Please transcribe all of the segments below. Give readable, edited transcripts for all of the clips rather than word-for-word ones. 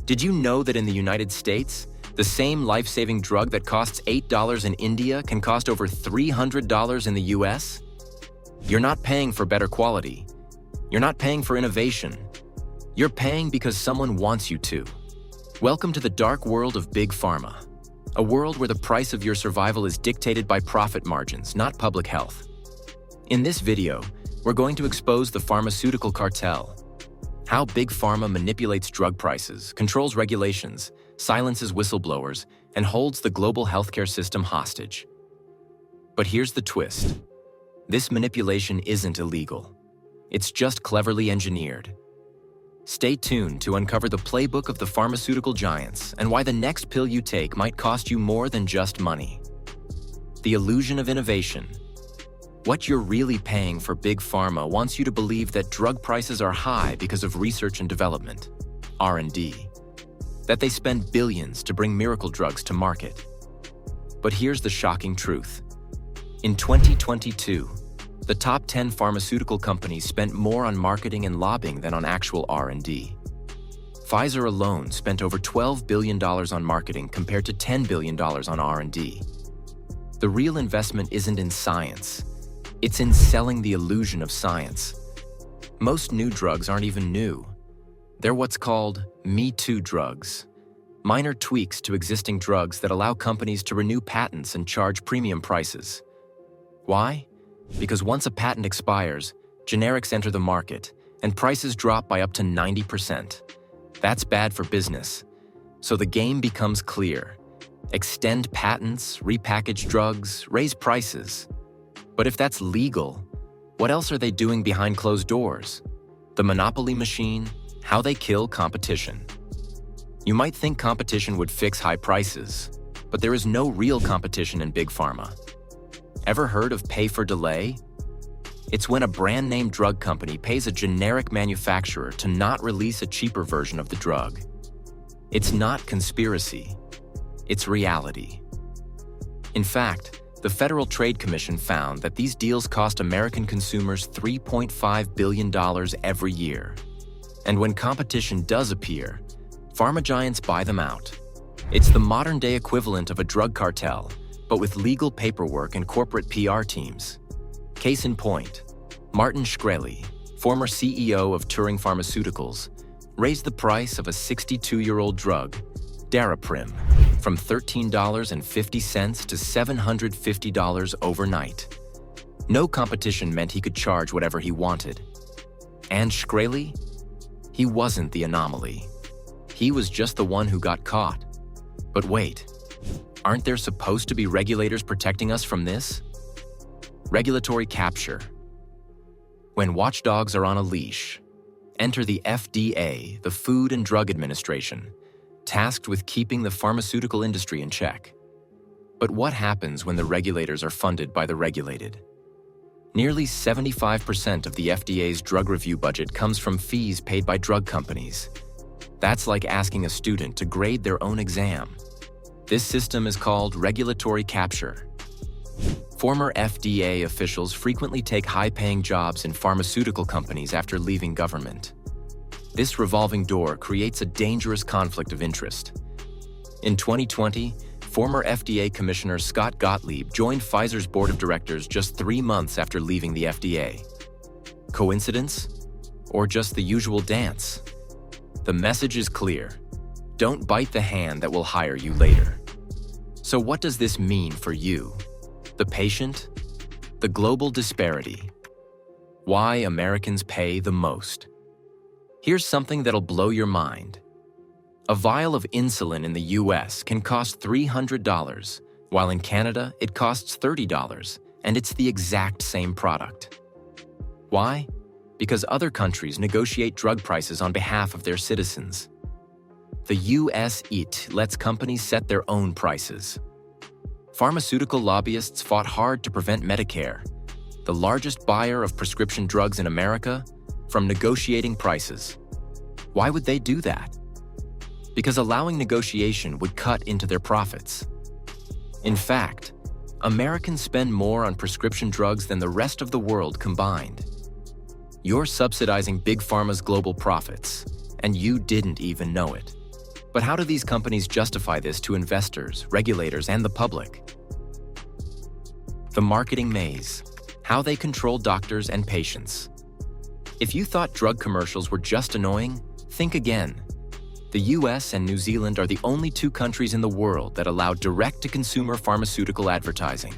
Did you know that in the United States, the same life-saving drug that costs $8 in India can cost over $300 in the US? You're not paying for better quality. You're not paying for innovation. You're paying because someone wants you to. Welcome to the dark world of Big Pharma, a world where the price of your survival is dictated by profit margins, not public health. In this video, we're going to expose the pharmaceutical cartel, how Big Pharma manipulates drug prices, controls regulations, silences whistleblowers, and holds the global healthcare system hostage. But here's the twist. This manipulation isn't illegal. It's just cleverly engineered. Stay tuned to uncover the playbook of the pharmaceutical giants and why the next pill you take might cost you more than just money. The illusion of innovation. What you're really paying for Big Pharma wants you to believe that drug prices are high because of research and development, R&D, that they spend billions to bring miracle drugs to market. But here's the shocking truth. In 2022, the top 10 pharmaceutical companies spent more on marketing and lobbying than on actual R&D. Pfizer alone spent over $12 billion on marketing compared to $10 billion on R&D. The real investment isn't in science. It's in selling the illusion of science. Most new drugs aren't even new. They're what's called Me Too drugs, minor tweaks to existing drugs that allow companies to renew patents and charge premium prices. Why? Because once a patent expires, generics enter the market, and prices drop by up to 90%. That's bad for business. So the game becomes clear. Extend patents, repackage drugs, raise prices. But if that's legal, what else are they doing behind closed doors? The monopoly machine, how they kill competition. You might think competition would fix high prices, but there is no real competition in Big Pharma. Ever heard of pay for delay? It's when a brand-name drug company pays a generic manufacturer to not release a cheaper version of the drug. It's not conspiracy, it's reality. In fact, the Federal Trade Commission found that these deals cost American consumers $3.5 billion every year. And when competition does appear, pharma giants buy them out. It's the modern-day equivalent of a drug cartel, but with legal paperwork and corporate PR teams. Case in point, Martin Shkreli, former CEO of Turing Pharmaceuticals, raised the price of a 62-year-old drug, Daraprim, from $13.50 to $750 overnight. No competition meant he could charge whatever he wanted. And Shkreli? He wasn't the anomaly. He was just the one who got caught. But wait, aren't there supposed to be regulators protecting us from this? Regulatory capture. When watchdogs are on a leash, enter the FDA, the Food and Drug Administration, tasked with keeping the pharmaceutical industry in check. But what happens when the regulators are funded by the regulated? Nearly 75% of the FDA's drug review budget comes from fees paid by drug companies. That's like asking a student to grade their own exam. This system is called regulatory capture. Former FDA officials frequently take high-paying jobs in pharmaceutical companies after leaving government. This revolving door creates a dangerous conflict of interest. In 2020, former FDA Commissioner Scott Gottlieb joined Pfizer's board of directors just 3 months after leaving the FDA. Coincidence? Or just the usual dance? The message is clear. Don't bite the hand that will hire you later. So what does this mean for you, the patient? The global disparity. Why Americans pay the most. Here's something that'll blow your mind. A vial of insulin in the US can cost $300, while in Canada it costs $30, and it's the exact same product. Why? Because other countries negotiate drug prices on behalf of their citizens. The US lets companies set their own prices. Pharmaceutical lobbyists fought hard to prevent Medicare, the largest buyer of prescription drugs in America, from negotiating prices. Why would they do that? Because allowing negotiation would cut into their profits. In fact, Americans spend more on prescription drugs than the rest of the world combined. You're subsidizing Big Pharma's global profits, and you didn't even know it. But how do these companies justify this to investors, regulators, and the public? The marketing maze. How they control doctors and patients. If you thought drug commercials were just annoying, think again. The US and New Zealand are the only two countries in the world that allow direct-to-consumer pharmaceutical advertising.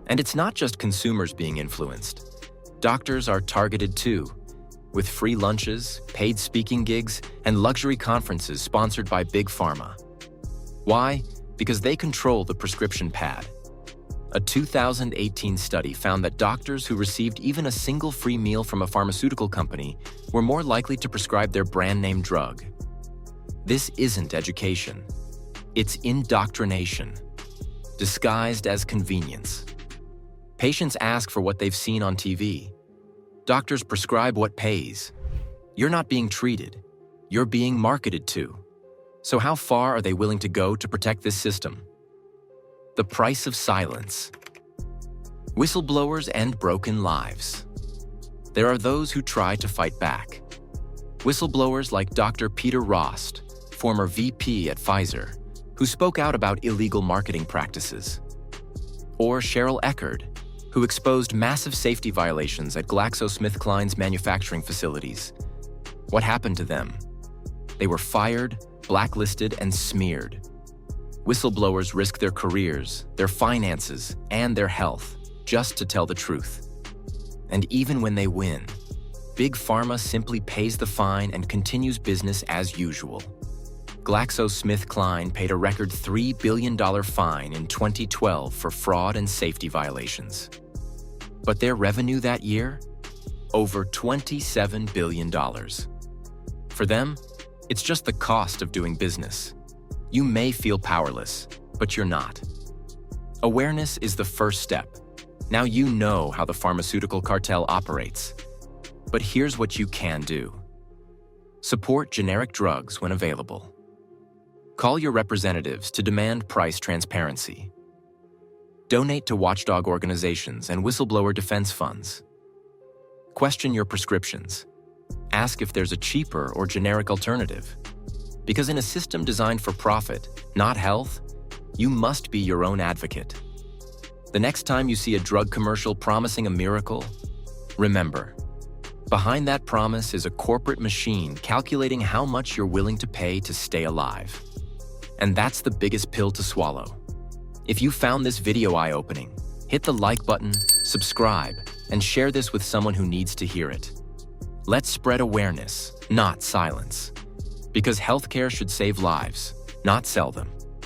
And it's not just consumers being influenced. Doctors are targeted too, with free lunches, paid speaking gigs, and luxury conferences sponsored by Big Pharma. Why? Because they control the prescription pad. A 2018 study found that doctors who received even a single free meal from a pharmaceutical company were more likely to prescribe their brand-name drug. This isn't education. It's indoctrination, disguised as convenience. Patients ask for what they've seen on TV. Doctors prescribe what pays. You're not being treated. You're being marketed to. So how far are they willing to go to protect this system? The price of silence. Whistleblowers and broken lives. There are those who try to fight back. Whistleblowers like Dr. Peter Rost, former VP at Pfizer, who spoke out about illegal marketing practices. Or Cheryl Eckerd, who exposed massive safety violations at GlaxoSmithKline's manufacturing facilities. What happened to them? They were fired, blacklisted, and smeared. Whistleblowers risk their careers, their finances, and their health just to tell the truth. And even when they win, Big Pharma simply pays the fine and continues business as usual. GlaxoSmithKline paid a record $3 billion fine in 2012 for fraud and safety violations. But their revenue that year? Over $27 billion. For them, it's just the cost of doing business. You may feel powerless, but you're not. Awareness is the first step. Now you know how the pharmaceutical cartel operates. But here's what you can do. Support generic drugs when available. Call your representatives to demand price transparency. Donate to watchdog organizations and whistleblower defense funds. Question your prescriptions. Ask if there's a cheaper or generic alternative. Because in a system designed for profit, not health, you must be your own advocate. The next time you see a drug commercial promising a miracle, remember, behind that promise is a corporate machine calculating how much you're willing to pay to stay alive. And that's the biggest pill to swallow. If you found this video eye-opening, hit the like button, subscribe, and share this with someone who needs to hear it. Let's spread awareness, not silence. Because healthcare should save lives, not sell them.